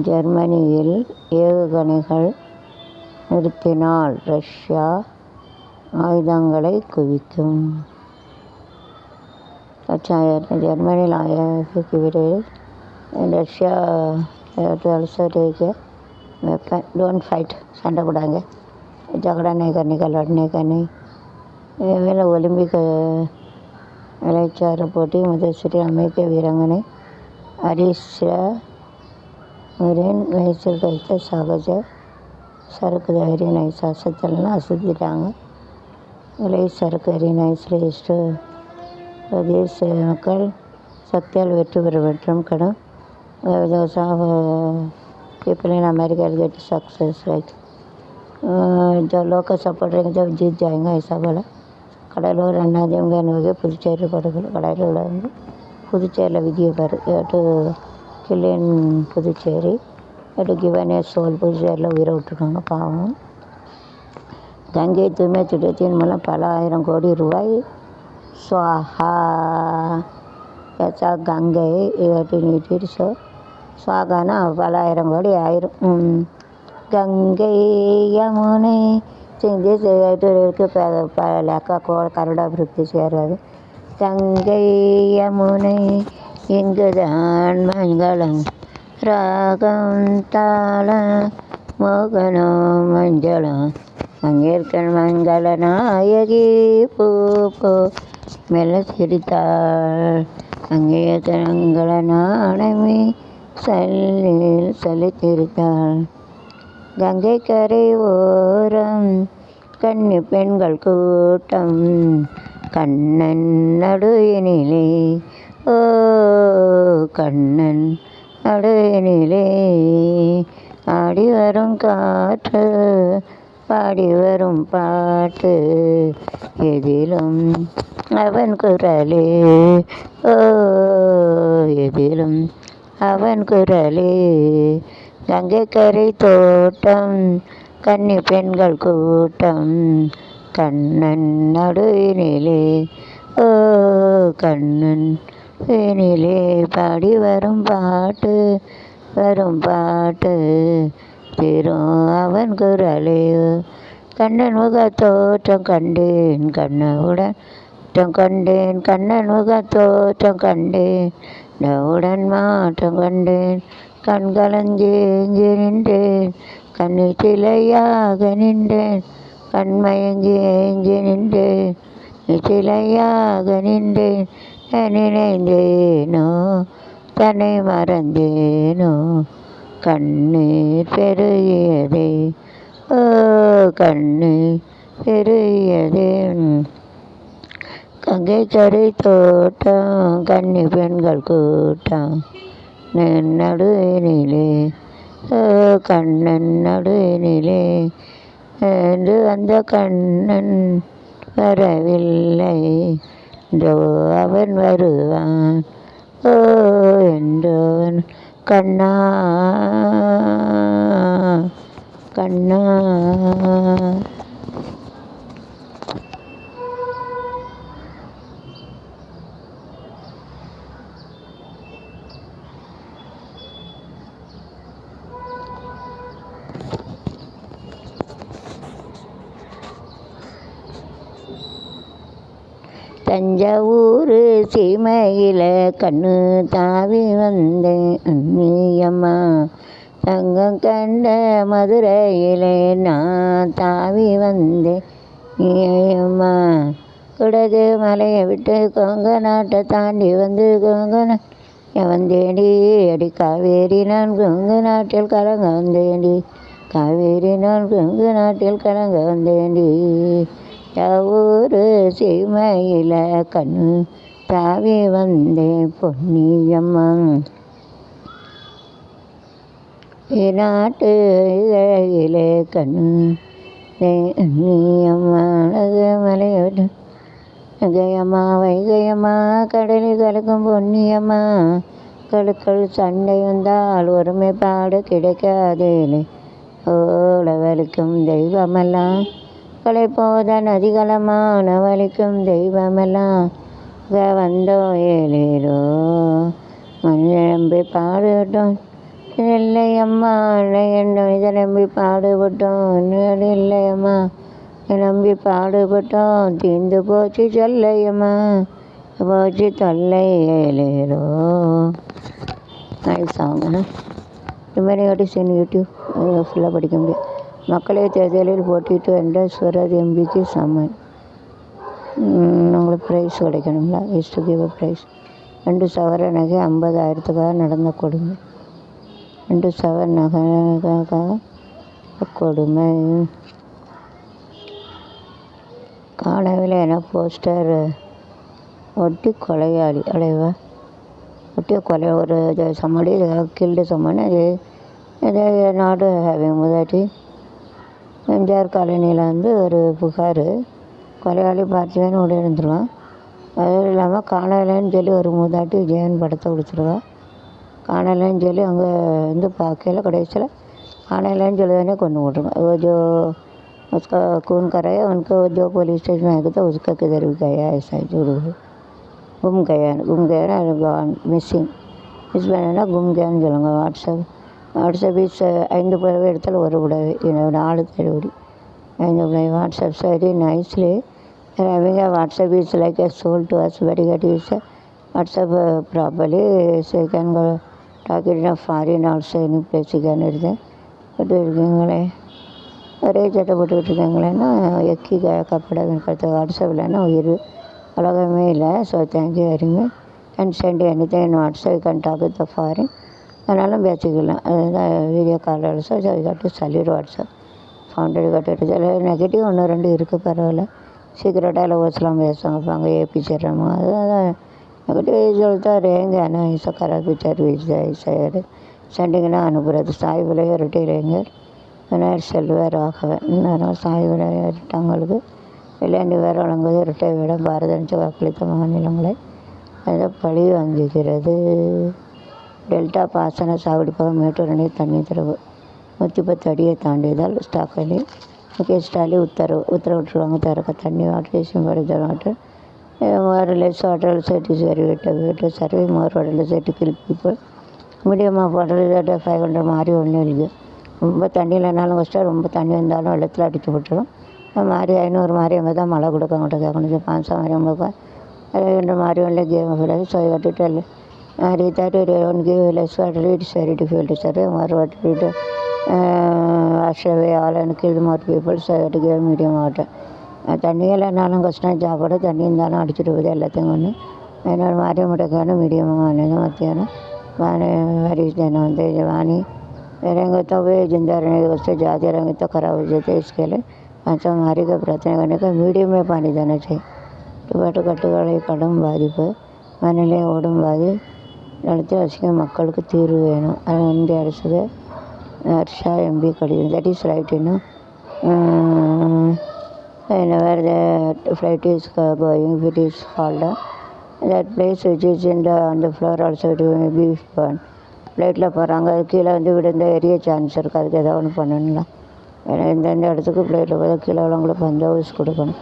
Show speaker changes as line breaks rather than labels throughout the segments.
ஜெர்மனியில் ஏவுகணைகள் நிறுத்தினால் ரஷ்யா ஆயுதங்களை குவிக்கும். ஜெர்மனியில் ஆயுதங்களுக்கு ரஷ்யா वेपन डोंट फाइट சண்டை போடாங்க झगड़ा नहीं करने का लड़ने का नहीं. வேலை ஒலிம்பிக் விளையாட்டு போட்டி முதல் சுற்றில் அமெரிக்க வீராங்கனை அரிஷா முரேன் நீச்சல் கைத்த சகஜ சரக்கு தைரிய நைஸ் அசத்தலாம் அசத்திட்டாங்க. விலை சரக்கு அரி நைஸில் இஷ்ட பிரதேச மக்கள் சக்தியால் வெற்றி பெற வேண்டும் கடும். People in America get success right. जो लोग का सपोर्ट रहेंगे जब जीत जाएंगे ऐसा बोला. கடலூர் அண்ணாதிமுக புதுச்சேரி படுகொலை கடலூர் வந்து புதுச்சேரியில் விதியப்பார் எட்டு கில்லியன் புதுச்சேரி எட்டு கிவனே சோல் புதுச்சேரியில் உயிரை விட்டுருக்காங்க பாவம். கங்கை தூய்மை திட்டத்தின் மூலம் பல ஆயிரம் கோடி ரூபாய் சுவாஹா. கங்கை நீட்டிட்டு சுவாகானா பல ஆயிரம் கோடி ஆயிரும். கங்கை யமுனை லேக்கா கருடா பிரிப்தி சேராது. கங்கை யமுனை இங்குதான் மங்களம் ராகம் தாளம் மோகனம் மஞ்சளம் மங்கேற்கன் மங்கள நாயகி பூ போ மெல்ல சிரித்தாள் அங்கேய மங்கள நாணமே சல்லில் சலித்திருத்தாள். கங்கை கரை ஓரம் கன்னி பெண்கள் கூட்டம் கண்ணன் நடுவினிலே ஓ கண்ணன் நடுவினிலே ஆடி வரும் காற்று பாடி வரும் பாட்டு எதிலும் அவன் குரலே ஓ எதிலும் அவன் குரலே. கங்கை கரை தோட்டம் கன்னி பெண்கள் கூட்டம் கண்ணன் நடுவினிலே ஓ கண்ணன் வேனிலே பாடி வரும் பாட்டு திரும் அவன் குரலே. கண்ணன் முக தோற்றம் கண்டேன் கண்ணவுடன் கண்டேன் கண்ணன் முக தோற்றம் கண்டேன் உடன் மாற்றம் கண்டேன் கண்கலங்கேங்கி நின்றேன் கண்ணீர் சிலையாக நின்றேன் கண்மயங்கி ஏங்கி நின்றேன் சிலையாக நின்றேன். நினைந்தேனோ தன்னை மறந்தேனோ கண்ணீர் பெருகியதே ஓ கண்ணீர் பெருகியதே. கங்கை கரை தோட்டம் கன்னி பெண்கள் கூட்டம் நடுவினிலே ஓ கண்ணன் நடுவினிலே என்று வந்த கண்ணன் வரவில்லை என்றோ அவன் வருவான் ஓ என்றோன் கண்ணா கண்ணா. தஞ்சாவூர் சீமையில் கண்ணு தாவி வந்தேன் அண்ணியம்மா தங்கம் கண்ட மதுரையிலே நான் தாவி வந்தேன் நீயம்மா. குடகு மலையை விட்டு கொங்க நாட்டை தாண்டி வந்து கொங்க வந்தேண்டி அடி காவேரி நான் கொங்கு நாட்டில் கலங்க வந்தேண்டி காவேரி நான் கொங்கு நாட்டில் கலங்க வந்தேண்டி. ஊர் சீமையில் கண்ணு தாவி வந்தேன் பொன்னியம்மா நாட்டு இலையிலே கண்ணு நீயம்மா மலையோடு கயம்மா வைகையம்மா கடலில் கலக்கும் பொன்னியம்மா. கழுக்கள் சண்டை வந்தால் ஒருமைப்பாடு கிடைக்காதேலே ஓட வலிக்கும் தெய்வமெல்லாம் கலை போத நதிகளமான வலிக்கும் தெய்வமெல்லாம் வந்தோம் ஏலேரோ மண்ணெம்பி பாடட்டும் இல்லையம்மா என்ன இதை நம்பி பாடுபட்டோம் இல்லையம்மா நம்பி பாடுபட்டோம் தீர்ந்து போச்சு சொல்லையம்மா போச்சு தொல்லை ஏலேலோ. Nice song. இது மாதிரி ஆடிஷன் யூடியூப் ஃபுல்லாக படிக்க முடியும். மக்களவைத் தேர்தலில் போட்டியிட்டு வென்ற சுவராஜ் எம்பிக்கு சம்மன். உங்களுக்கு ப்ரைஸ் கிடைக்கணுங்களா? Is to give a prize. 2 சவர நகை 50,000க்காக நடந்த கொடுமை. 2 சவர நகைக்காக கொடுமை. காணவில்லை என போஸ்டர் ஒட்டி கொலையாளி அடைவா ஒட்டிய கொலை ஒரு somebody killed someone. அது நாடு முதாட்டி எம்ஜிஆர் காலனியில் வந்து ஒரு புகார், கொலையாளி பார்த்திவேன்னு ஓடி இருந்துருவான். அதுவும் இல்லாமல் காணலைன்னு சொல்லி ஒரு மூதாட்டி விஜயன் படத்தை கொடுத்துருவான். காணலைன்னு சொல்லி அங்கே வந்து பார்க்கல, கடைசியில் காணலைன்னு சொல்லி தானே கொண்டு விட்ருவான். वो जो उसका खून कराया उनको जो पुलिस स्टेशन में आया था उसका किधर भी गया ऐसा झूठ गुम गया ना மிஸ்ஸிங் மிஸ் பண்ணா गुम गयाன்னு சொல்லுங்க. வாட்ஸ்அப் இஸ் 5 புடவை எடுத்தால் ஒரு புடவை 4 தடவை 5 புடவை. வாட்ஸ்அப் சரி nicely having a WhatsApp is like a soul to us. Very good use WhatsApp properly. So you can go talk it in a foreign also any place you can இருந்தேன் போட்டு இருக்கீங்களே ஒரே சட்டை போட்டுக்கிட்டு இருக்காங்களேன்னா எக்கி கப்படா கற்று வாட்ஸ்அப்லன்னா உயிர் உலகமே இல்லை. So thank you very much. Can send anything in WhatsApp you can talk with the foreign. அதனாலும் பேசிக்கலாம். அதுதான் video call also. So you got to salute WhatsApp founder கட்டு. சில நெகட்டிவ் 1-2 இருக்குது, பரவாயில்ல. சீக்கிரட்டாக லவர்ஸ்லாம் பேசுவாங்க. இப்போ அங்கே ஏபிச்சிடுறாங்க. அதுதான் நெகட்டிவ் சொல்லிட்டா ரேங்க. ஆனால் இசை கரார் பிக்சர் வீச்சு சென்டிங்கன்னா அனுப்புகிறது. சாய் விளையாட்டு இளைஞர் விநாயகர் செல்வர் ராகவன் இன்னும் சாய் விளையாட்டங்களுக்கு விளையாண்டு வேறு வழங்குவது இரட்டை விட பாரதனிச்சு வாக்களித்த மாநிலங்களை அதை பழி வாங்குகிறது. டெல்டா பாசன சாகுடிப்பாக மேட்டூர் அணை தண்ணீர் திறவு 110 அடியை தாண்டியதால் ஸ்டாக்கலில் ஸ்டாலின் உத்தரவிட்டுருவாங்க திறக்க தண்ணி வாட்டர் படித்த water less water set is very wet survey more water set kill people medium of water 500 மாறி ஒன்று இருக்குது. ரொம்ப தண்ணி இல்லைனாலும் கஷ்டம், ரொம்ப தண்ணி வந்தாலும் வெள்ளத்தில் அடித்து விட்டுரும். மாறி 500 மாறி அங்கே தான் மழை கொடுக்க மாட்டேங்க. கொஞ்சம் 500 மாறி ஐம்பது 500 மாறி ஒன்றில் கேம் விடாது. ஸோ கட்டிட்டு மாறி 31 give less water it is very difficult to survey more water it wash away all and kill more people. So to give medium water. தண்ணி இல்லைனாலும் கஷ்டம், சாப்பாடு தண்ணி இருந்தாலும் அடிச்சுட்டு போகுது எல்லாத்தையும் ஒன்று. 500 மாறி முட்டைக்கான மீடியமாக வாங்கினது மத்தியானம் वाणी होते वाणी रहेंगे तो वे जिंदा रहने के उससे ज़्यादा रहेंगे तो खराब हो जाते. इसके लिए पंचमारी का प्रार्थना करने का मीडियम में पानी देना चाहिए. टमाटो कट्टुकड़े कड़म बाधिப்பு மண்ணிலே ஓடும் பாதி நடத்தி வசிக்கும் மக்களுக்கு தீர்வு வேணும். இந்திய அரசுக்கு ஹர்ஷா எம்பி கடிதம். That is right. whenever the flight is going, if it is fall down, that place which is on the floor also it will be burned. ஃப்ளைட்டில் போகிறாங்க, அது கீழே வந்து விழுந்த எரிய சான்ஸ் இருக்குது. அதுக்கு எதாவது ஒன்று பண்ணணும்ல. ஏன்னா எந்தெந்த இடத்துக்கு ஃப்ளைட்டில் போய் கீழே உள்ளவங்களுக்கு பந்தோபஸ்து கொடுக்கணும்.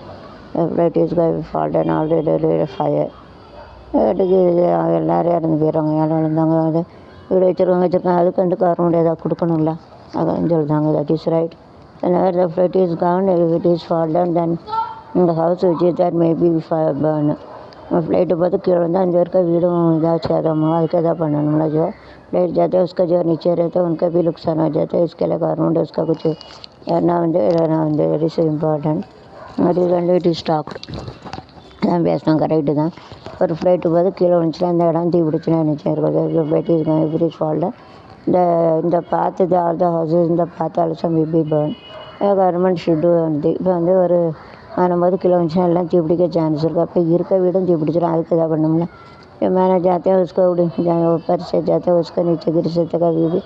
Flight is fall down already fire அதுக்கு எல்லோரும் இறந்து போயிடுறாங்க. யாரும் விழுந்தாங்க அது வீடு வச்சுருக்காங்க அதுக்கு கவர்மெண்ட் ஏதாவது கொடுக்கணும்ல. அதான் சொல்கிறாங்க. That is right. whenever the flight is gone, if it is fall down, then the house which is there may be fire burn. Flight பார்த்து கீழே வந்து அங்கே இருக்க வீடும் ஏதாச்சும் சேதமோ அதுக்கு எதாவது பண்ணணும்ல. जो फ्लाइट जाते हैं उसका जो नीचे रहता है उनका भी नुकसान हो जाता है. इसके लिए गवर्नमेंट उसका कुछ ना வந்து வெரி ஸோ இம்பார்ட்டன்ட். அது வந்து இட் இஸ் ஸ்டாக்டு அதான் பேசணும். கரெக்டு தான். ஒரு ஃப்ளைட்டு பார்த்து கீழே வந்துச்சுன்னா அந்த இடம் தீ பிடிச்சுன்னா நிச்சயம் இருக்குது. ஃப்ளைட் இஸ் எப்படி ஃபால்ட்டு இந்த பார்த்து ஆல் த ஹவுசஸ் இந்த பார்த்து also may be burn. Government should வந்து இப்போ வந்து ஒரு 50 கிலோ வந்துச்சுன்னா எல்லாம் தீ பிடிக்க சான்ஸ் இருக்குது. அப்போ இருக்க வீடும் தீ பிடிச்சிடும். அதுக்கு எதாவது பண்ணணும்ல. मैंने जाते हैं उसको ऊपर से जाते हैं उसका नीचे गिर सकते कभी भी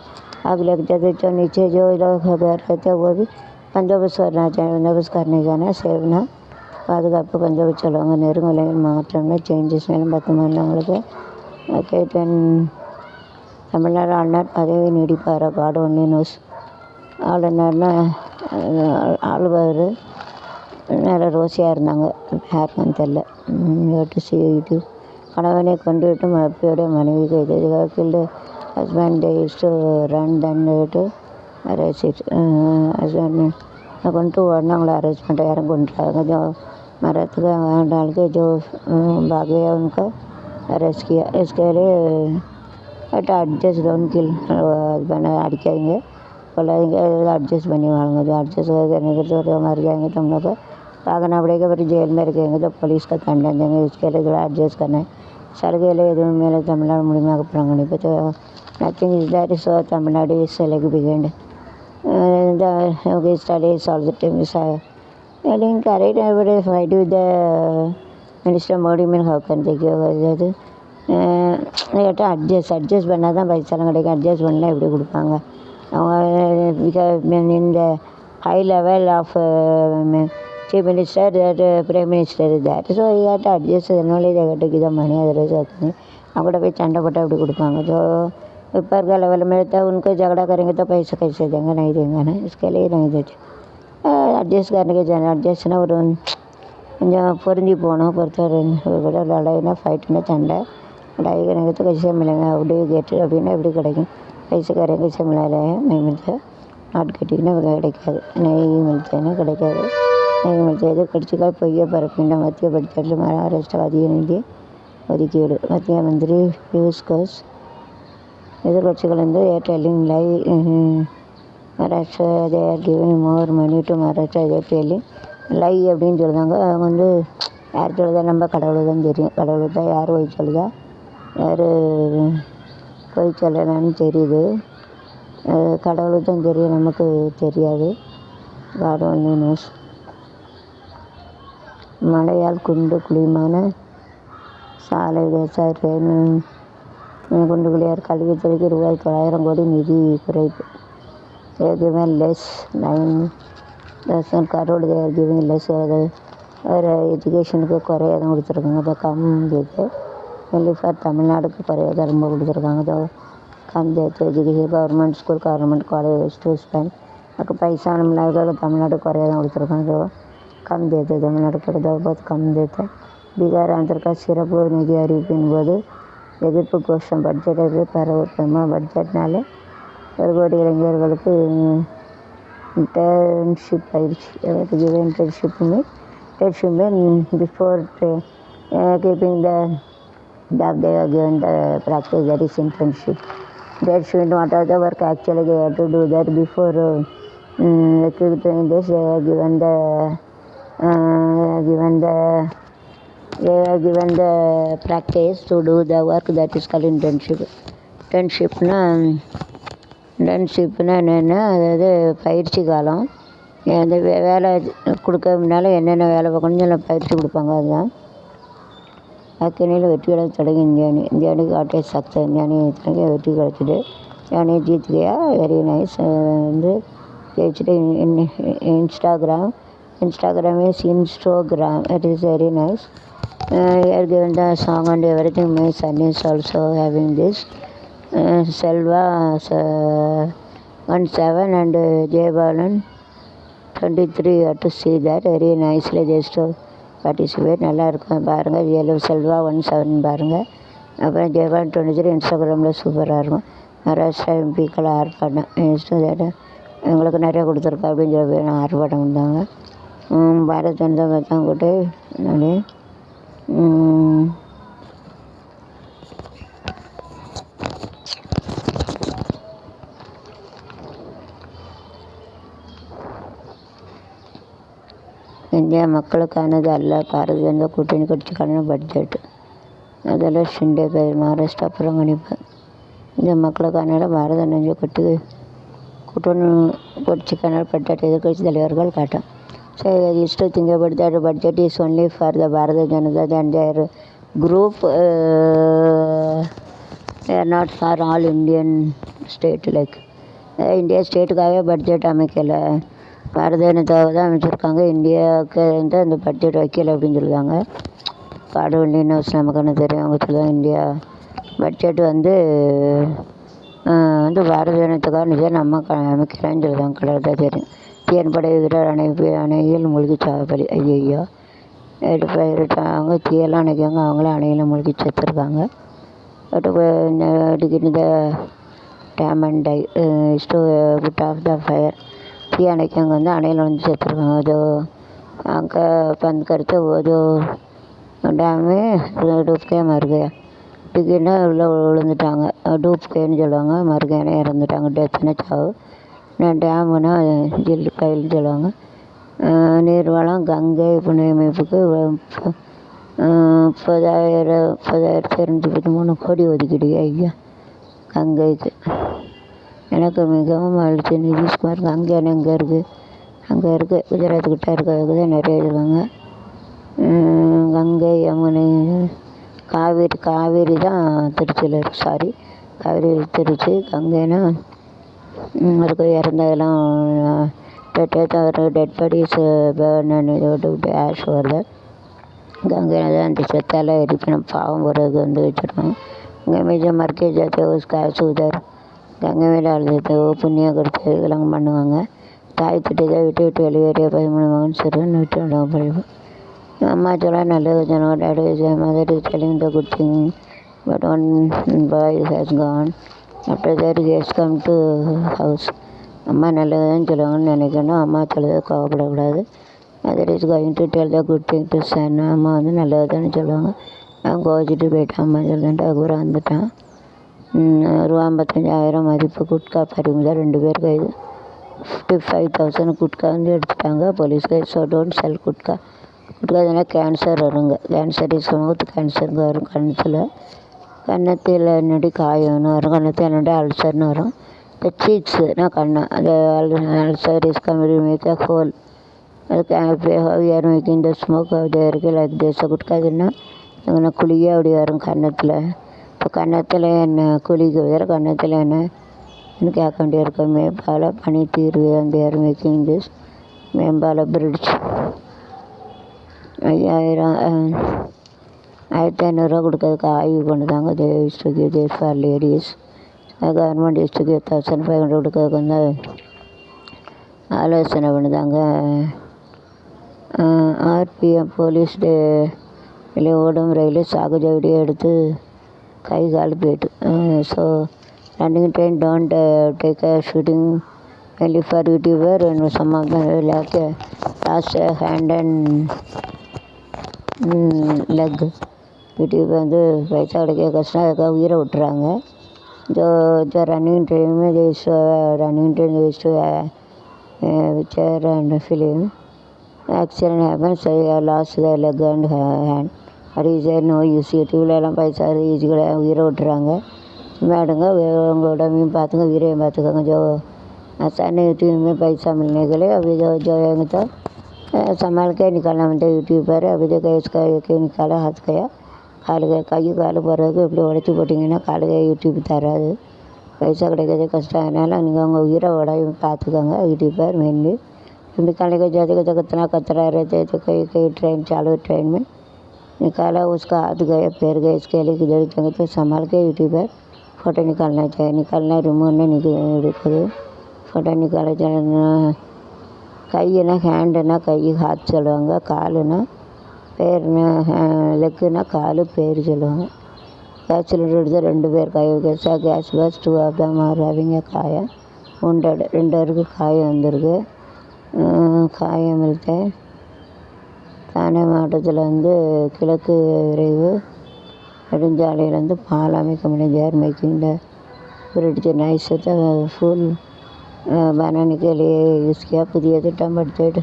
आग लग जाते. जो नीचे जो लोग घर रहते हैं वो भी बंदोबस्त करना चाहिए. बंदोबस्त करने का ना சேவ்னா பாதுகாப்பு கொஞ்சம் சொல்லுவாங்க. நெருங்கலைகள் மாற்றம்னா சேஞ்சஸ் மேலும் 10 மாநிலங்களுக்கு. ஓகே. தமிழ்நாடு ஆளுநர் பதவி நீடிப்பார். காடு ஒன்று நியூஸ். ஆளுநர்னா ஆளுவர் நேரம் ரோசியாக இருந்தாங்க. யாருக்குன்னு தெரில. யூடியூப் கணவனை கொண்டுவிட்டு மப்பியோடைய மனைவி கைது. Killed husband they used to run then to arrest it. Husband கொண்டு वरना अरेस्ट பண்ணிட்டு யாரும் கொண்டுட்டாங்க जो मरत डाल के जो भाग गया उनका अरेस्ट किया इसके लिए एडजस्ट डोंट किल हस्बैंड अடிக்காதீங்க கொள்ளாதீங்க एडजस्ट பண்ணி வாழுங்க जो एडजस्ट करने के तो मर जाएंगे तुम लोग भागना पड़ेगा फिर जेल में रखेंगे तो पुलिस का खंडन देंगे इसके लिए थोड़ा एडजस्ट करना है சலுகையில் எதுவும் மேலே தமிழ்நாடு மூலியமாக போகிறாங்க இப்போ nothing is that is Tamil Nadu is like behind okay studies all the time is I think correct everybody fight with the minister Modi mean how can they give அது அட்ஜஸ்ட் பண்ணால் தான் பைசாலாம் கிடைக்கும் அட்ஜஸ்ட் பண்ணலாம் எப்படி கொடுப்பாங்க அவங்க because in the high level of chief minister that prime minister is that so you have to adjust only they got to give the money otherwise அவங்க கூட போய் சண்டை போட்டால் எப்படி கொடுப்பாங்க ஸோ இப்போ இருக்க लेवल में तो उनको झगड़ा करेंगे तो पैसे कैसे देंगे नहीं देंगे ना इसके लिए नहीं देते एडजस्ट करने के जाना एडजस्टना ஒரு கொஞ்சம் பொருந்தி போகணும் பொறுத்த லடாய்னா ஃபைட்னா சண்டை लड़ाई करेंगे तो कैसे मिलेंगे அப்படி கேட்டு அப்படின்னா எப்படி கிடைக்கும் पैसे करेंगे कैसे मिला नहीं मिलता நாட்டு கட்டிங்கன்னா கிடைக்காது நெய் மில்ச்சேன்னா கிடைக்காது நெய் மில்ச்சா எது கடிச்சிக்கா பொய்ய பரப்பின்ற மத்திய பட்ஜெட்டில் மகாராஷ்டிரா அதிக நிதி ஒதுக்கீடு மத்திய மந்திரி பியூஷ் கோஷ் எதிர்கட்சிகள் வந்து are telling lie Maharashtra they are giving more money to Maharashtra are telling lie அப்படின்னு சொல்லுவாங்க அவங்க வந்து யார் சொல்லுதா நம்ம கடவுளுக்கு தான் தெரியும் கடவுளுக்கு தான் யார் போய் சொல்லுதா யார் போய் சொல்லலான்னு தெரியுது கடவுளுக்கு தான் தெரியும் நமக்கு தெரியாது காட் ஒன்லி நியூஸ் மழையால் குண்டு குழிமான சாலை விவசாய குண்டு குழியார் கல்வித்துறைக்கு ரூபாய் 900 கோடி நிதி குறைப்பு given less 9,000 crore they are giving less ஒரு எஜுகேஷனுக்கு குறைய தான் கொடுத்துருக்காங்க அதை கம் இது ஒன்லி ஃபார் தமிழ்நாடுக்கு குறைய தான் ரொம்ப கொடுத்துருக்காங்க அதோ कम देते education government school government college to spend आपको पैसा मिला तमिलनाडु कुறையதான் கொடுத்துருக்காங்க जो कम देते तमिलनाडु को बहुत कम देते பீகார் ஆந்திரக்கா சிறப்பு நிதி அறிவிப்பின் போது எதிர்ப்பு கோஷம் பட்ஜெட்டை பரவட்டமாக பட்ஜெட்னாலே 1 கோடி இளைஞர்களுக்கு இன்டர்ன்ஷிப் பயிற்சி internship before keeping the that they are given the practice that is internship. That should what are the work actually they have to do that before recruiting this they are given the practice to do the work that is called internship. internshipனா என்னென்னா அதாவது பயிற்சி காலம் அந்த வேலை கொடுக்க முன்னால் என்னென்ன வேலை பார்க்கணும்னு பயிற்சி கொடுப்பாங்க அதுதான் அக்கனையில் வெற்றிகளை தொடங்கி இந்தியானி காட்டே சக்தி இந்தியானி வெற்றி கிடச்சிட்டு இந்தியானி ஜீத் கயா வெரி நைஸ் வந்து ஜெயிச்சுட்டு Instagram is Instagram it is very nice here given the song and everything my son is also having this Selva 17 and Jay Balan 23 you have to see that very nicely just to participate நல்லா இருக்கும் பாருங்கள் செல்வா 17 பாருங்கள் அப்புறம் ஜெயபால் 23 இன்ஸ்டாகிராமில் சூப்பராக இருக்கும் மகாராஷ்டிரா எம்பிக்கள் ஆர்ப்பாட்டம் எங்களுக்கு நிறைய கொடுத்துருக்கா அப்படின்னு சொல்லி ஆர்ப்பாட்டம் வந்தாங்க பாரத் ஜனதா தான் கூட்டு நிறைய இந்தியா மக்களுக்கானது அல்ல பாரதிய ஜனதா கூட்டணி கட்சிக்கான பட்ஜெட் அதெல்லாம் ஷிண்டே பேர் மகாராஷ்டிரா புறங்கணிப்பு இந்திய மக்களுக்கான பாரத ஜனதா கூட்டணி கட்சிக்கான பட்ஜெட் எதிர்கட்சி தலைவர்கள் காட்டும் so is to think about that budget is only for the Bharata Janata and their group they are not for all Indian state like India ஸ்டேட்டுக்காகவே பட்ஜெட் அமைக்கலை பாரத ஜனதாவை தான் அமைச்சிருக்காங்க இந்தியாவுக்கு வந்து அந்த பட்ஜெட் வைக்கல அப்படின்னு சொல்லுவாங்க கடவுள் நியூஸ் நமக்கு என்ன தெரியும் அவங்க சொல்லுவாங்க இந்தியா பட்ஜெட் வந்து பாரத ஜனதாக்காக நிஜம் நம்ம அமைக்கிறேன்னு சொல்லுவாங்க கடவுள் தான் தெரியும் தீயன்படை வீரர் அணையில் மூழ்கி சாவப்படி ஐயோ அவங்க தீயெல்லாம் அணைக்காங்க அவங்களும் அணையில் மூழ்கி செத்துருக்காங்க பட் அடிக்கிட்டு இந்த dam and tie to put off the fire. தீ அணைக்க அங்கே வந்து அணையில் வந்து செத்துருக்காங்க. அது அங்கே बंद करके वो जो डैम में डूब के मर गया. திடீர்னு உள்ளே விழுந்துட்டாங்க. டூப்கேன்னு சொல்லுவாங்க. மறுகையான இறந்துட்டாங்க. டெத்துன்னு சாவு. டேமுன்னா ஜில்லு பயில்னு சொல்லுவாங்க. நீர்வளம் கங்கை புனரமைப்புக்கு 30,253 கோடி ஒதுக்கீடு ஐயா கங்கைக்கு. எனக்கு மிகவும் மகிழ்ச்சி. நிதிஷ்குமார் கங்கைன்னு எங்கே இருக்குது? அங்கே இருக்குது, குஜராத்துக்கிட்ட இருக்கிறதுக்கு தான் நிறைய இருக்காங்க. கங்கை யமுனை காவேரி தான் திருச்சியில் இருக்குது. சாரி, காவேரி திருச்சி. கங்கைன்னா அதுக்கு இறந்ததெல்லாம் டெட் பாடிஸ் பேர்ன் விட்டு ஆஷ் வருது. गंगा नदी அந்த செத்தால இருப்பினும் பாவம் போகிறதுக்கு வந்து வச்சுருக்காங்க. गंगा में जो मर के जाते हैं उसका उधर गंगा में डाल देते हैं. वो पुण्य करते இதெல்லாம் பண்ணுவாங்க. தாய் திட்டத்தை விட்டு விட்டு வெளியேறிய 13 மகன் சிறுவன் விட்டு விடப்படுவோம். அம்மா சொல்ல நல்லது சொன்னாங்க. Daddy mother is telling the good thing but one boy has gone after that gets come to house. அம்மா நல்லதுன்னு சொல்லுவாங்கன்னு நினைக்கணும். அம்மா சொல்லுறது கோவப்படக்கூடாது. Mother is going to tell the good thing to son. அம்மா வந்து நல்லது தானே சொல்லுவாங்க. அவன் கோவிச்சிட்டு போயிட்டான். அம்மா சொல்லிட்டு அப்புறம் வந்துட்டான். ரூபா 55,000 மதிப்பு குட்கா பறிமுதல். 2 பேர் கைது. 55,000 குட்கா வந்து எடுத்துட்டாங்க போலீஸ் கைது. So don't sell gutka. Gutka இதனால் கேன்சர் வருங்க. கேன்சர் இஸ் மவுத் கேன்சருங்க வரும். கன்னத்தில் என்னடி காயம்னு வரும். கன்னத்தில் என்னடி அல்சர்னு வரும். இந்த சீக்ஸுனா கண்ணம். அந்த ulcer is company make a hole. அதுக்கு யார் மேக்கிங் இந்த ஸ்மோக் அப்படி இருக்குது லைக் தேச குட்கா. இதுன்னா எங்கன்னா குழியே அப்படி வரும் கன்னத்தில். இப்போ கன்னத்தில் என்ன குழிக்கு வேறு கன்னத்தில் என்ன கேட்க வேண்டிய இருக்கு. மேம்பால பனி தீர்வு அந்த யார் மேக்கிங் திஸ் மேம்பால பிரிட்ஜ். 5,500 கொடுக்கறதுக்கு ஆய்வு பண்ணுதாங்க. There for ladies. Government district 1,500 கொடுக்கறதுக்கு வந்து ஆலோசனை பண்ணுதாங்க. ஆர்பிஎம் போலீஸ் இல்லை ஓடும் ரயில் சாகுஜ வீடியோ எடுத்து கை கால் போயிட்டு. So running train don't take a shooting only for YouTuber and some of them like last hand and leg. YouTube வந்து பைசா கிடைக்க கஷ்டம். அதுக்காக உயிரை விட்டுறாங்க. जो रनिंग ट्रेन में running train chair and film accident happens. So I lost the leg and hand. That is no use. யூடியூப்லாம் paisa easy கிடையாது. உயிரை விட்டுறாங்க. மேடுங்க உங்களோட மீன் பார்த்துங்க, உயிரையும் பார்த்துக்கோங்க. जो आसान यूट्यूब में पैसा मिलने के लिए अभी जो है तो संभाल के निकालना बनता है यूट्यूब पर. अभी देखो इसका एक निकाला हाथ गया காலு கை காலு போகிறதுக்கு இப்படி உடச்சி போட்டிங்கன்னா காலு கை யூடியூப் தராது. பைசா கிடைக்கிறது கஷ்டம். அதனால் நீங்கள் உங்கள் உயிரை உடையும் பார்த்துக்கோங்க. यूट्यूबर मेनली निकालने के जाते कितना खतरा रहते तो कई ट्रेन चालू ट्रेन में निकाला उसका हाथ गया पैर गया. इसके लिए किधर जाएंगे तो संभाल के यूट्यूबर फ़ोटो निकालना चाहिए. निकालना रिमूव नहीं எடுக்குது. ஃபோட்டோ நிக்கால கையினா ஹேண்டுனா கை ஹாத் சொல்லுவாங்க. காலுனா பேர்னா லெக்குனா காலு பேர் சொல்லுவாங்க. கேஸ் சிலிண்டர் எடுத்து 2 பேர் gas bus 2 of them are having a காயம் wounded. 2 பேருக்கு காயம் வந்திருக்கு. காயம் இருக்கு. தானே மாவட்டத்தில் வந்து கிழக்கு விரைவு நெடுஞ்சாலையில் வந்து பாலம் அமைக்க முடியாது. Making the bridge nice full बनाने के लिए यूज़ किया. புதிய திட்டம் budget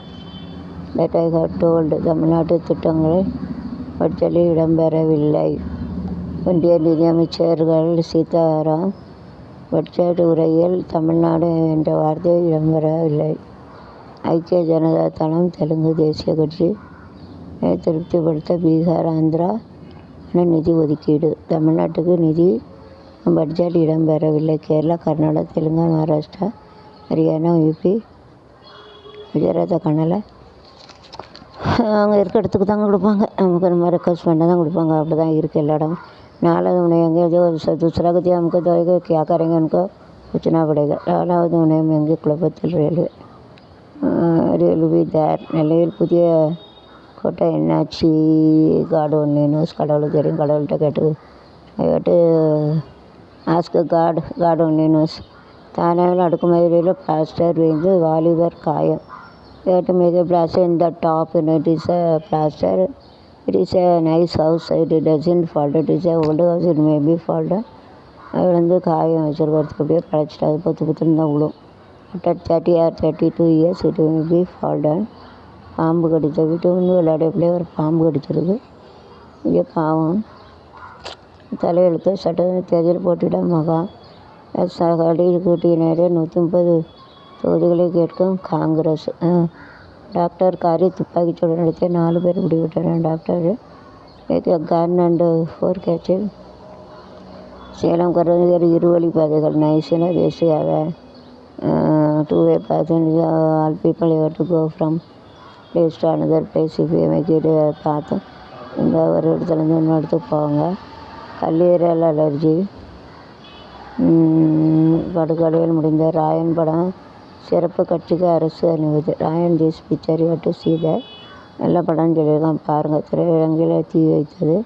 that I have told. தமிழ்நாட்டு திட்டங்களை பட்ஜெட்டில் இடம்பெறவில்லை. ஒன்றிய நிதியமைச்சர்கள் சீதாராம் பட்ஜெட் உரையில் தமிழ்நாடு என்ற வார்த்தை இடம்பெறவில்லை. ஐக்கிய ஜனதா தளம் தெலுங்கு தேசிய கட்சி திருப்திப்படுத்த பீகார் ஆந்திரா நிதி ஒதுக்கீடு. தமிழ்நாட்டுக்கு நிதி பட்ஜெட் இடம்பெறவில்லை. கேரளா கர்நாடகா தெலுங்கா மகாராஷ்டிரா ஹரியானா யூபி குஜராத் கனடா அவங்க இருக்க இடத்துக்கு தாங்க கொடுப்பாங்க. நமக்கு நம்ம ரெக்வஸ்ட் பண்ண தான் கொடுப்பாங்க. அப்படி தான் இருக்குது எல்லா இடமும். 4வது मुहैया जो दूसरा गति हमको देगा क्या करेंगे उनको पूछना पड़ेगा. 4வது मुहैया எங்கே குழப்பத்தில் रेलवे தேர். நெல்லையில் புதிய கோட்டை என்னாச்சு காடு ஒன்று நியூஸ். கடவுளுக்கு தெரியும். கடவுள்கிட்ட கேட்டு ஆஸ்க் காட் ஒன்லி நோஸ். தானாவில் அடுக்குமாதிரியில் பிளாஸ்டர் விழுந்து வாலிபர் காயம். to make a plaster in the top, and it is a plaster. It is a nice house. It doesn't fall. It is a old house. It may be fall. அது வந்து காயம் வச்சுருக்கிறதுக்கு அப்படியே பழச்சிட்டு அது புத்துன்னு தான் விழும். At 30 or 32 years it will be fall down. பாம்பு கடித்த வீட்டு வந்து விளையாடப்பிலே ஒரு பாம்பு கடிச்சிருக்கு. இங்கே பாவம் தலையெழுத்து சட்டத்தின் தேர்தல் போட்டியிட மகா சகாடி கூட்டியினரே 130 தொகுதிகளை கேட்கும் காங்கிரஸ். டாக்டர் காரி துப்பாக்கிச்சூடு நடத்திய 4 பேர் பிடிவிட்டனர். டாக்டர் கன் அண்ட் 4 கேட்சில். சேலம் கருவநகர் இருவழி பாதைகள் நைசின தேசியாக 2-way path and all people have to go from place to another place if you make it a path. இந்த ஒரு இடத்துலேருந்து இன்னொரு இடத்துக்கு போவாங்க. கல்லீரல் அலர்ஜி. படுகொலையில் முடிந்த ராயன் படம் சிறப்பு கட்சிக்கு அரசு அனுமதி. Rayan this picture you to see the நல்ல படம்னு சொல்லியிருக்கான் பாருங்கள். திரையரங்கில் தீ வைத்தது.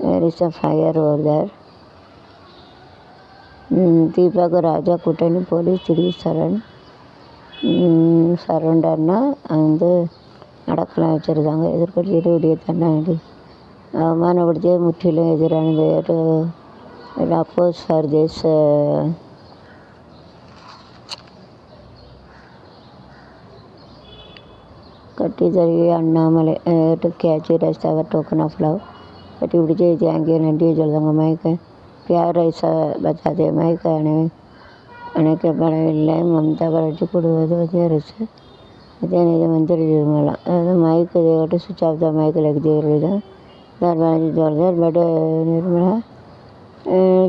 there is a fire over there. Deepak ராஜா கூட்டணி போலீஸ் திடீர் சரண்டர்னா வந்து நடக்கலாம் வச்சுருந்தாங்க. எதிர்கட்சியில் விடிய தன்னாடி அவமானப்படுத்திய முற்றிலும் எதிரானது. அப்போஸ் ஃபார் திஸ் கட்டி தருவி அண்ணாமலை டு கேட்ச் ரஸ் அவர் டோக்கன் ஆஃப் லவ். கட்டி பிடிச்சி தேங்கிய நன்றி சொல்லுவாங்க. மயக்க பியார் ஐசா பத்தாதே மயக்க அணைக்கப்படவில்லை. மம்தா பானர்ஜி கூடுவது மத்திய அரசு உதயநிதி மந்திரி நிர்மலா. அதாவது மைக்கு இதை சுவிச் ஆஃப் த மைக்கில் இருக்குது. பானர்ஜி சொல்கிறார். பட் நிர்மலா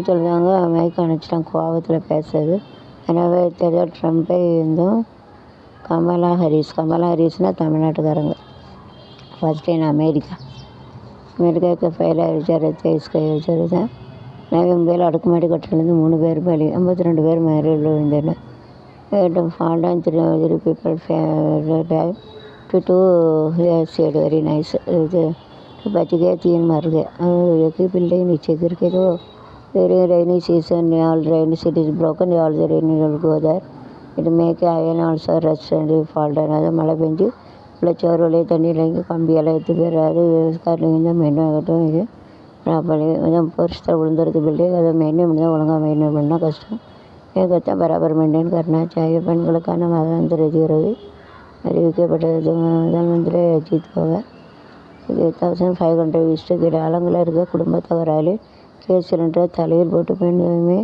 சொல்கிறாங்க மைக் அணைச்சிட்டாங்க கோபத்தில் பேசுறது. எனவே தெரியாத ட்ரம்ப்பை இருந்தும் கமலா ஹரிஸ்னால் தமிழ்நாட்டுக்காரங்க. ஃபர்ஸ்ட் இன் அமெரிக்காவுக்கு ஃபெயில் ஆகிடுச்சு. வச்சுருந்தேன். நவம்பரில் அடுக்குமாடி கட்டிலேருந்து 3 பேர் பலி, 52 பேர் மறியலில் விழுந்தனர். fall down 3 people died to 2 said very nice. இது बच गए 3 मर गए. एक ही बिल्डिंग नीचे गिर के तो very rainy season, all rainy city is broken, all the rain will go there. It make iron also rust and fall down. அது மழை பெஞ்சு பிள்ளைச்சோறு வழியே தண்ணியில் இறங்கி கம்பியெல்லாம் எடுத்து போயிடாது. காட்டில் தான் மெயின்டைன் ஆகட்டும். இது ப்ராப்பர்லி அதான் பொருஷத்தை விழுந்துருது பில்டிங். அதை மெயின்டைன் பண்ணி தான் ஒழுங்காக மெயின்டைன் பண்ணால் கஷ்டம். ஏகத்தை பராபர் மெயின்டைன் करना चाहिए. பெண்களுக்கான மாதாந்திர உதவி அறிவிக்கப்பட்டது. முதல் மந்திரி அஜித் பவார் 1500 விஸ்டுக்கு ஆலங்குளம் இருக்க குடும்ப தகராறில் கேஸ் சிலிண்டர் தலையில் போட்டு பெண்ணுமே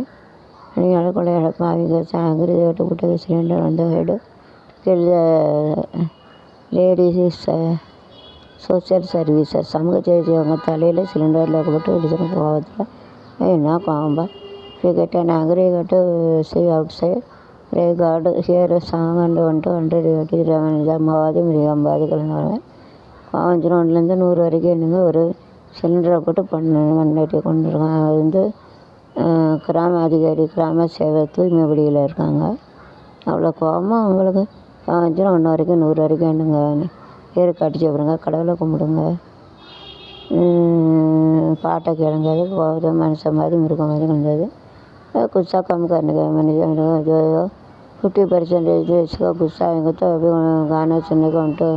பணியாளர் கொலை இழப்பு. அவங்க சாங்கிரி வெட்டப்பட்ட சிலிண்டர் வந்த ஹெடு லேடிஸ் சோசியல் சர்வீசஸ் சமூக சேவை அவங்க தலையில் சிலிண்டரில் வைக்கப்பட்டு எடுத்துகிற கோபத்தில் என்ன கோம்பா கேட்ட நாங்கரே கேட்டு see outside pray God hear a song and 100 அம்மாவாதி மிருகம்பாதி கலந்துருவேன். 100 வரைக்கும் என்னங்க ஒரு சிலிண்டரை போட்டு மண்ணட்டி கொண்டு இருக்காங்க. அது வந்து கிராம அதிகாரி கிராம சேவை தூய்மை பணியில் இருக்காங்க. அவ்வளோ கோபமாக அவங்களுக்கு 1 வரைக்கும் 100 வரைக்கும் என்னங்க பேர் காட்டி சாப்பிடுங்க, கடவுளை கும்பிடுங்க, பாட்டை கேளுங்காது. கோபத்தை மனுஷன் மாதிரி மிருகம் மாதிரி கலந்தது. गुस्सा कम करने का मैंने जो 50% इसका गुस्सा आएगा तो अभी गाना सुनने का उनको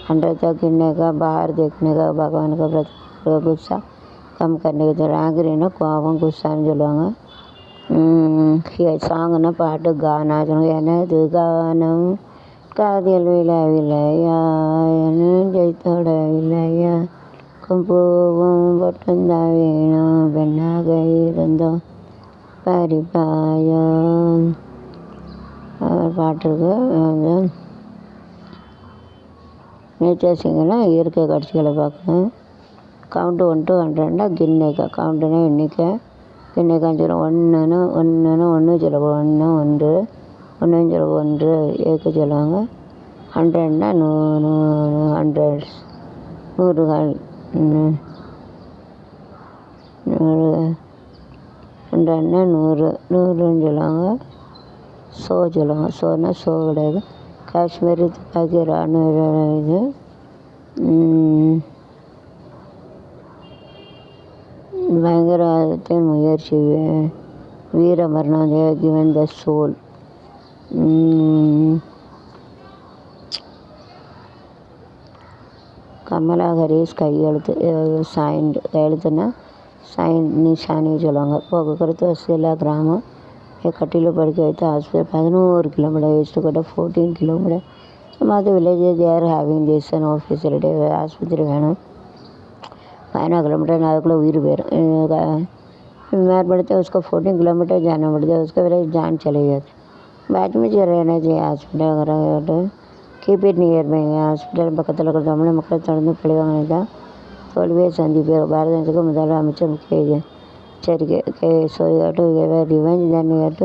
100 तक गिनने का बाहर देखने का भगवान का प्रति गुस्सा कम करने का. जरा आंगरी கோபம் குஸ்ஸான்னு சொல்லுவாங்க. சாங்குன்னா பாட்டு கானா சொல்லுவாங்க. எனது கானம் காதில் விழவில்லையா ஜெயித்தோட இல்லையா பூவும் பொட்டுந்தான் வேணும் பெண்ணாக இருந்தோம் பரிபாயம் பாட்டு இருக்கு. நேச்சர் சிங்கெல்லாம் இயற்கை காட்சிகளை பார்க்கணும். கவுண்ட்டு 1 to 100 கிண்ணிக்கா கவுண்ட்டுனா எண்ணிக்கை கிண்ணிக்கான்னு சொல்லுவோம். ஒன்று சொல்லுவோம். 1 சொல்லுவோம். 1 ஏக்கு சொல்லுவாங்க. 100னா 100 நூறுகள் 100ன்னா 100ன்னு சொல்லுவாங்க. சொல்லுவாங்க. சோனா கிடையாது. காஷ்மீரி துப்பாக்கி ராணுவ இது பயங்கரவாதத்தின் முயற்சி Veera Marna, they have given the soul. Kamala Harris கையெழுத்து சைன்டு கையெழுத்துனா சைன் நிஷானி சொல்லுவாங்க. போக்குவரத்து வசதியில்லா கிராமம் கட்டியில் படுக்க வைத்து ஹாஸ்பிட்டல் 11 கிலோமீட்டர் எஸ்ட்டு 14 கிலோமீட்டர் மற்ற villages they are having this and facility ஆஸ்பத்திரி வேணும் 11 किलोमीटर அதுக்குள்ளே उईर போயிடும் बीमार पड़ते उसको 14 किलोमीटर जाना पड़ता है उसका फिर जान चली जाती बाद में जो रहना चाहिए ஹாஸ்பிட்டல் வர keep it nearby hospital பக்கத்தில் இருக்கிற தமிழ் மக்கள் தொடர்ந்து பிழைவாங்க தான் தோல்வியை சந்திப்பார் பாரதத்துக்கு முதல் அமைச்சர் முக்கிய எச்சரிக்கை so you have to give a revenge then you have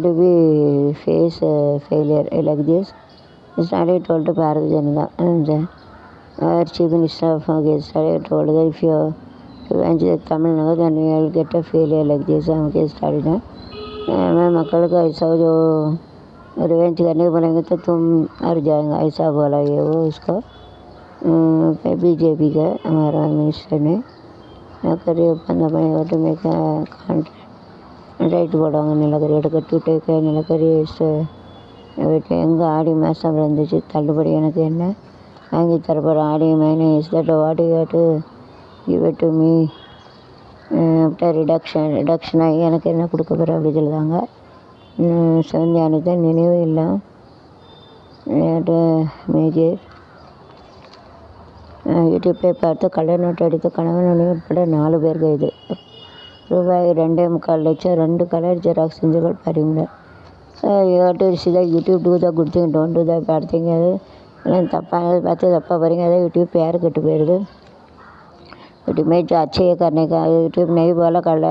to be face failure like this it's not told to Bharatiya Janata and our chief minister of started told that if you revenge the Tamil Nadu then you will get a failure like this हमके started मैं मक्कल का ऐसा जो revenge करने बोलेंगे तो तुम हार जाएंगे ऐसा बोला ये वो उसको बीजेपी का हमारा मिनिस्टर ने करी ஒப்பந்த பண்ணிட்டு மேக் கான்ட்ராக்ட் போடுவாங்க நிலக்கரி எடுக்க டேக்க நிலக்கரி வீட்டில் எங்கே ஆடி மாதம் இருந்துச்சு தள்ளுபடி எனக்கு என்ன வாங்கி தரப்போகிற ஆடி மைனே is that what you have to give it to me after reduction ஆகி எனக்கு என்ன கொடுக்க போகிற அப்படி சொல்லுவாங்க சிவந்தியானத்தை நினைவு இல்லை மேஜர் யூடியூப்பை பார்த்து கள்ள நோட்டு அடித்து கணவன் உட்பட 4 பேர் கைது ரூபாய் 2.25 லட்சம் 2 கலர் ஜெராக்ஸ் செஞ்சுகள் பறிமுதல் YouTube do the good thing don't do the bad thing அது எல்லாம் தப்பானது பார்த்து தப்பாக பாருங்க अरे यूट्यूब प्यार कट போயிடுது यूट्यूब में जो अच्छे करने का यूट्यूब नहीं बोला कल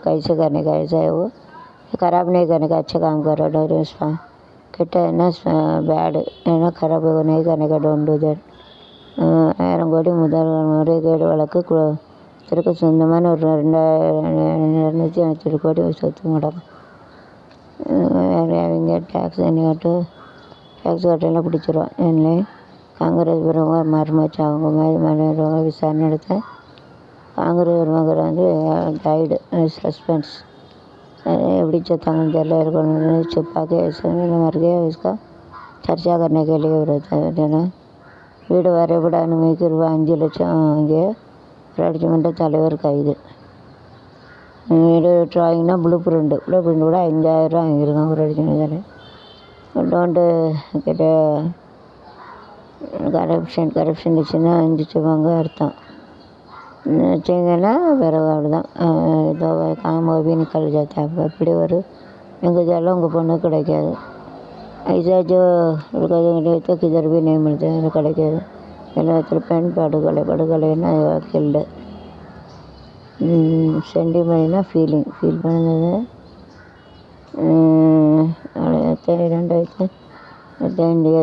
कैसे करने का ऐसा है वो ख़राब नहीं करने का अच्छा काम करो डोंट किट है ना बैड है ना ख़राब नहीं करने का डोंट डू दैट 1000 கோடி முதல் முறைகேடு வழக்கு இதற்கு சொந்தமான ஒரு 297 கோடி சொத்து முடக்கம் அவங்க டேக்ஸ் டேக்ஸ் கட்டெல்லாம் பிடிச்சிரும் என்ன காங்கிரஸ் பிரமுகர் மர்மச்சு அவங்க மாதிரி விசாரணை எடுத்த காங்கிரஸ் பிரமுகர் வந்து டைடு சஸ்பென்ஸ் எப்படி செத்தாங்கன்னு தெரியல இருக்கணும் छुपा के मर गया इसका चर्चा करने के लिए रहता है வீடு வரைபட அனுமதிக்கு ரூபாய் 5 லட்சம் வாங்கிய ஊராட்சி மன்ற தலைவர் கைது வீடு ட்ராயிங்னா ப்ளூ பிரிண்ட் கூட 5000 வாங்கியிருக்கான் ஊராட்சி மன்ற டோன்ட்டு கிட்ட கரப்ஷன் இருந்துச்சுன்னா 5 லட்சம் அர்த்தம் வச்சிங்கன்னா பிறகு அப்படிதான் ஏதோ காமோபி நிக்கல் ஜாத்தா அப்படி ஒரு எங்கள் ஜாலம் உங்கள் பொண்ணு கிடைக்காது ऐसा जो तो किधर भी नहीं मिलते கிடைக்காது எல்லா இடத்துல பெண் படுகொலைன்னா கில்டு சென்டிமெண்ட்னா ஃபீல் பண்ணது 2002 இந்தியா